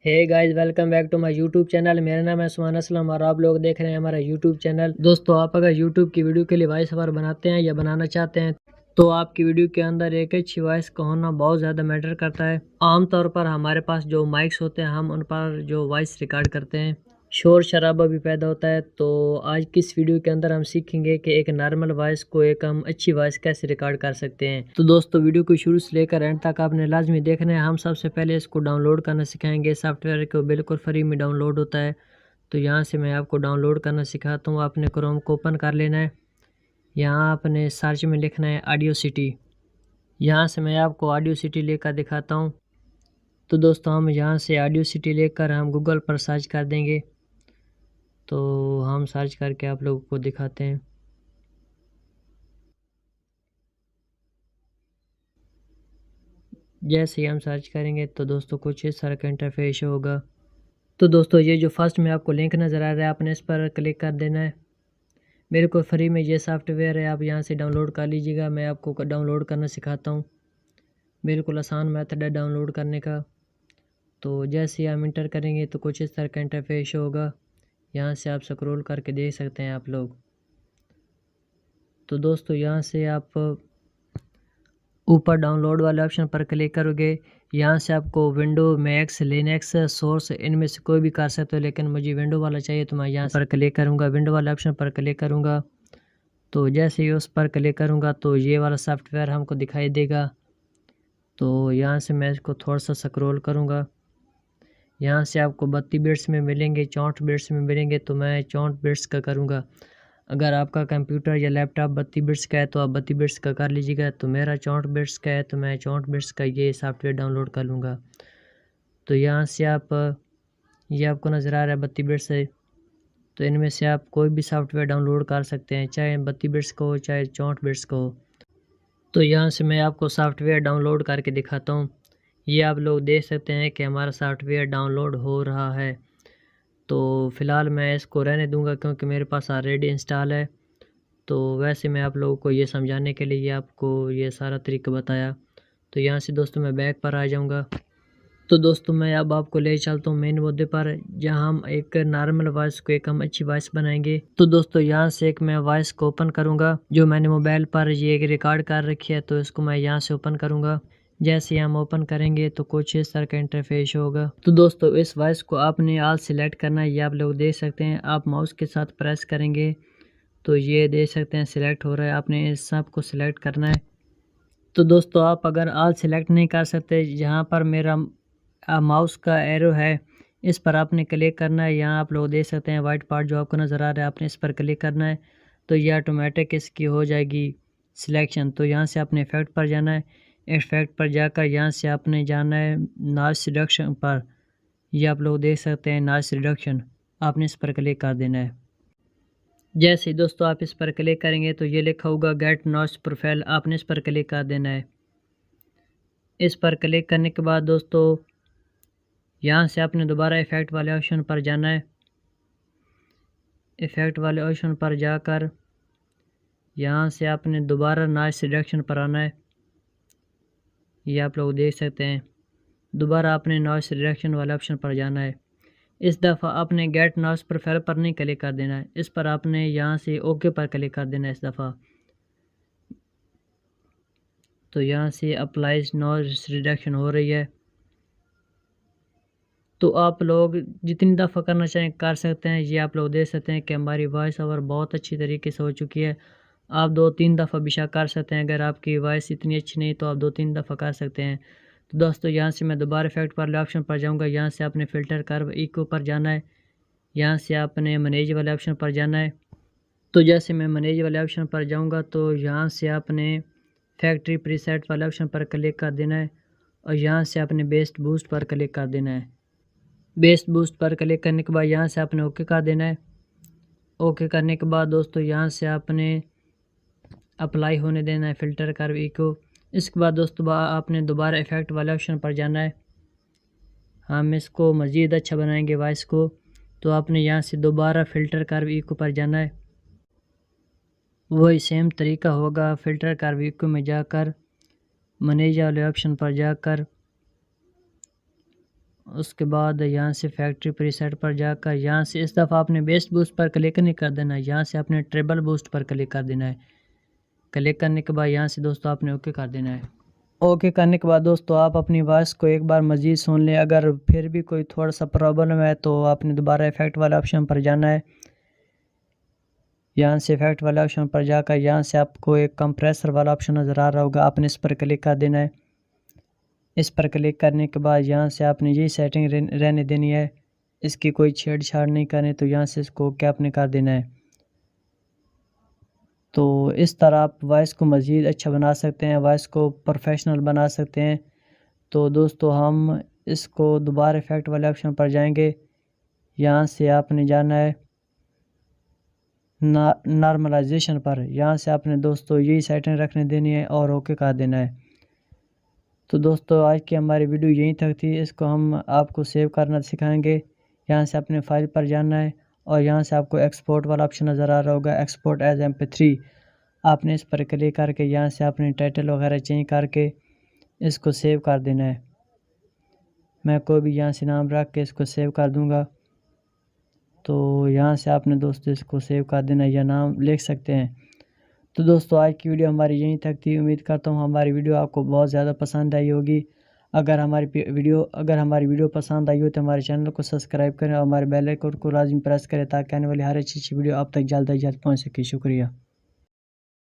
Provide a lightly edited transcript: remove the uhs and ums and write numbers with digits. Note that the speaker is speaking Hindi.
Hey guys, welcome back to my YouTube channel. मेरा नाम है सुमान असलम और आप लोग देख रहे हैं हमारा यूट्यूब चैनल। दोस्तों, आप अगर यूट्यूब की वीडियो के लिए वॉइस ओवर बनाते हैं या बनाना चाहते हैं तो आपकी वीडियो के अंदर एक अच्छी वॉइस का होना बहुत ज़्यादा मैटर करता है। आमतौर पर हमारे पास जो माइक्स होते हैं हम उन पर जो वॉइस रिकॉर्ड करते हैं, शोर शराबा भी पैदा होता है। तो आज की इस वीडियो के अंदर हम सीखेंगे कि एक नॉर्मल वॉइस को एक हम अच्छी वॉइस कैसे रिकॉर्ड कर सकते हैं। तो दोस्तों, वीडियो को शुरू से लेकर एंड तक आपने लाजमी देखना है। हम सबसे पहले इसको डाउनलोड करना सिखाएंगे। सॉफ्टवेयर को बिल्कुल फ्री में डाउनलोड होता है। तो यहाँ से मैं आपको डाउनलोड करना सिखाता हूँ। आपने क्रोम को ओपन कर लेना है। यहाँ आपने सर्च में लिखना है ऑडियो सिटी। यहाँ से मैं आपको ऑडियो सिटी लेकर दिखाता हूँ। तो दोस्तों, हम यहाँ से ऑडियो सिटी लेकर हम गूगल पर सर्च कर देंगे। तो हम सर्च करके आप लोगों को दिखाते हैं। जैसे ही हम सर्च करेंगे तो दोस्तों कुछ इस तरह का इंटरफेस होगा। तो दोस्तों, ये जो फर्स्ट में आपको लिंक नज़र आ रहा है आपने इस पर क्लिक कर देना है। बिल्कुल फ्री में ये सॉफ्टवेयर है, आप यहाँ से डाउनलोड कर लीजिएगा। मैं आपको डाउनलोड करना सिखाता हूँ। बिल्कुल आसान मेथड है डाउनलोड करने का। तो जैसे ही हम इंटर करेंगे तो कुछ इस तरह का इंटरफेस होगा। यहाँ से आप स्क्रॉल करके देख सकते हैं आप लोग। तो दोस्तों, यहाँ से आप ऊपर डाउनलोड वाले ऑप्शन पर क्लिक करोगे। यहाँ से आपको विंडो, मैक्स, लिनक्स, सोर्स इनमें से कोई भी कर सकते हो, लेकिन मुझे विंडो वाला चाहिए तो मैं यहाँ पर क्लिक करूँगा। विंडो वाले ऑप्शन पर क्लिक करूँगा। तो जैसे ही उस पर क्लिक करूँगा तो ये वाला सॉफ्टवेयर हमको दिखाई देगा। तो यहाँ से मैं इसको थोड़ा सा स्क्रॉल करूँगा। यहाँ से आपको 32 बिट्स में मिलेंगे, 64 बिट्स में मिलेंगे। तो मैं 64 बिट्स का करूँगा। अगर आपका कंप्यूटर या लैपटॉप 32 बिट्स का है तो आप 32 बिट्स का कर लीजिएगा। तो मेरा 64 बिट्स का है तो मैं 64 बिट्स का ये सॉफ्टवेयर डाउनलोड कर लूँगा। तो यहाँ से आप ये आपको नज़र आ रहा है 32 बिट्स है। तो इनमें से आप कोई भी सॉफ्टवेयर डाउनलोड कर सकते हैं, चाहे 32 बिट्स का हो चाहे 64 बिट्स का हो। तो यहाँ से मैं आपको सॉफ्टवेयर डाउनलोड करके दिखाता हूँ। ये आप लोग देख सकते हैं कि हमारा सॉफ्टवेयर डाउनलोड हो रहा है। तो फ़िलहाल मैं इसको रहने दूंगा क्योंकि मेरे पास ऑलरेडी इंस्टॉल है। तो वैसे मैं आप लोगों को ये समझाने के लिए आपको ये सारा तरीका बताया। तो यहाँ से दोस्तों मैं बैक पर आ जाऊँगा। तो दोस्तों, मैं अब आपको ले चलता हूँ मेन मुद्दे पर, जहाँ हम एक नॉर्मल वॉइस को एक हम अच्छी वॉइस बनाएंगे। तो दोस्तों, यहाँ से एक मैं वॉइस को ओपन करूँगा जो मैंने मोबाइल पर ये रिकॉर्ड कर रखी है। तो इसको मैं यहाँ से ओपन करूँगा। जैसे ही हम ओपन करेंगे तो कुछ इस तरह का इंटरफेस होगा। तो दोस्तों, इस वॉइस को आपने ऑल सिलेक्ट करना है। ये आप लोग देख सकते हैं। आप माउस के साथ प्रेस करेंगे तो ये देख सकते हैं सिलेक्ट हो रहा है। आपने इस सब को सिलेक्ट करना है। तो दोस्तों, आप अगर ऑल सिलेक्ट नहीं कर सकते, यहाँ पर मेरा माउस का एरो है, इस पर आपने क्लिक करना है। यहाँ आप लोग देख सकते हैं वाइट पार्ट जो आपको नज़र आ रहा है, आपने इस पर क्लिक करना है। तो ये ऑटोमेटिक इसकी हो जाएगी सिलेक्शन। तो यहाँ से आपने इफेक्ट पर जाना है। इफेक्ट पर जाकर यहाँ से आपने जाना है नॉइस रिडक्शन पर। ये आप लोग देख सकते हैं नॉइस रिडक्शन, आपने इस पर क्लिक कर देना है। जैसे ही दोस्तों आप इस पर क्लिक करेंगे तो ये लिखा होगा गेट नॉइस प्रोफाइल, आपने इस पर क्लिक कर देना है। इस पर क्लिक करने के बाद दोस्तों यहाँ से आपने दोबारा इफ़ेक्ट वाले ऑप्शन पर जाना है। इफ़ेक्ट वाले ऑप्शन पर जाकर यहाँ से आपने दोबारा नॉइस रिडक्शन पर आना है। ये आप लोग देख सकते हैं। दोबारा आपने नॉइस रिडक्शन वाले ऑप्शन पर जाना है। इस दफ़ा आपने गेट नॉइस प्रोफाइल पर नहीं क्लिक कर देना है, इस पर आपने यहाँ से ओके पर क्लिक कर देना है इस दफ़ा। तो यहाँ से अप्लाइज नॉइस रिडक्शन हो रही है। तो आप लोग जितनी दफ़ा करना चाहें कर सकते हैं। ये आप लोग देख सकते हैं कि हमारी वॉइस ओवर बहुत अच्छी तरीके से हो चुकी है। आप 2-3 दफ़ा बेशक कर सकते हैं। अगर आपकी वॉइस इतनी अच्छी नहीं तो आप 2-3 दफ़ा कर सकते हैं। तो दोस्तों, यहाँ से मैं दोबारा इफेक्ट वाले ऑप्शन पर जाऊँगा। यहाँ से आपने फ़िल्टर कर्व इको पर जाना है। यहाँ से आपने मैनेज वाले ऑप्शन पर जाना है। तो जैसे मैं मैनेज वाले ऑप्शन पर जाऊँगा तो यहाँ से आपने फैक्ट्री प्रीसेट वाले ऑप्शन पर क्लिक कर देना है और यहाँ से आपने बेस्ट बूस्ट पर क्लिक कर देना है। बेस्ट बूस्ट पर क्लिक करने के बाद यहाँ से आपने ओके कर देना है। ओके करने के बाद दोस्तों यहाँ से आपने अप्लाई होने देना है फ़िल्टर कर्व इको। इसके बाद दोस्तों आपने दोबारा इफ़ेक्ट वाले ऑप्शन पर जाना है। हम इसको मज़ीद अच्छा बनाएंगे वॉइस को। तो आपने यहाँ से दोबारा फ़िल्टर कर्व इको पर जाना है। वही सेम तरीका होगा। फ़िल्टर कर्व इको में जाकर मैनेज वाले ऑप्शन पर जाकर उसके बाद यहाँ से फैक्ट्री प्रीसेट पर जाकर यहाँ से इस दफ़ा आपने बेस्ट बूस्ट पर क्लिक नहीं कर देना है, यहाँ से आपने ट्रिपल बूस्ट पर क्लिक कर देना है। क्लिक करने के बाद यहाँ से दोस्तों आपने ओके कर देना है। ओके करने के बाद दोस्तों आप अपनी वॉइस को एक बार मज़ीद सुन लें। अगर फिर भी कोई थोड़ा सा प्रॉब्लम है तो आपने दोबारा इफ़ेक्ट वाले ऑप्शन पर जाना है। यहाँ से इफ़ेक्ट वाले ऑप्शन पर जाकर यहाँ से आपको एक कंप्रेसर वाला ऑप्शन नज़र आ रहा होगा, आपने इस पर क्लिक कर देना है। इस पर क्लिक करने के बाद यहाँ से आपने यही सेटिंग रहने देनी है, इसकी कोई छेड़छाड़ नहीं करनी। तो यहाँ से इसको क्या आपने कर देना है। तो इस तरह आप वॉइस को मज़ीद अच्छा बना सकते हैं, वॉइस को प्रोफेशनल बना सकते हैं। तो दोस्तों हम इसको दोबारा इफ़ेक्ट वाले ऑप्शन पर जाएंगे। यहाँ से आपने जाना है नॉर्मलाइजेशन पर, यहाँ से आपने दोस्तों यही सेटिंग रखने देनी है और ओके कर देना है। तो दोस्तों आज की हमारी वीडियो यहीं तक थी, इसको हम आपको सेव करना सिखाएंगे। यहाँ से अपने फाइल पर जाना है और यहाँ से आपको एक्सपोर्ट वाला ऑप्शन नज़र आ रहा होगा, एक्सपोर्ट एज MP3। आपने इस पर क्लिक करके यहाँ से अपने टाइटल वगैरह चेंज करके इसको सेव कर देना है। मैं कोई भी यहाँ से नाम रख के इसको सेव कर दूँगा। तो यहाँ से आपने दोस्तों इसको सेव कर देना या नाम लिख सकते हैं। तो दोस्तों आज की वीडियो हमारी यहीं तक थी। उम्मीद करता हूँ हमारी वीडियो आपको बहुत ज़्यादा पसंद आई होगी। अगर हमारी वीडियो पसंद आई हो तो हमारे चैनल को सब्सक्राइब करें और हमारे बेल आइकन को लाजमी प्रेस करें ताकि आने वाली हर अच्छी वीडियो आप तक जल्द से जल्द पहुँच सके। शुक्रिया।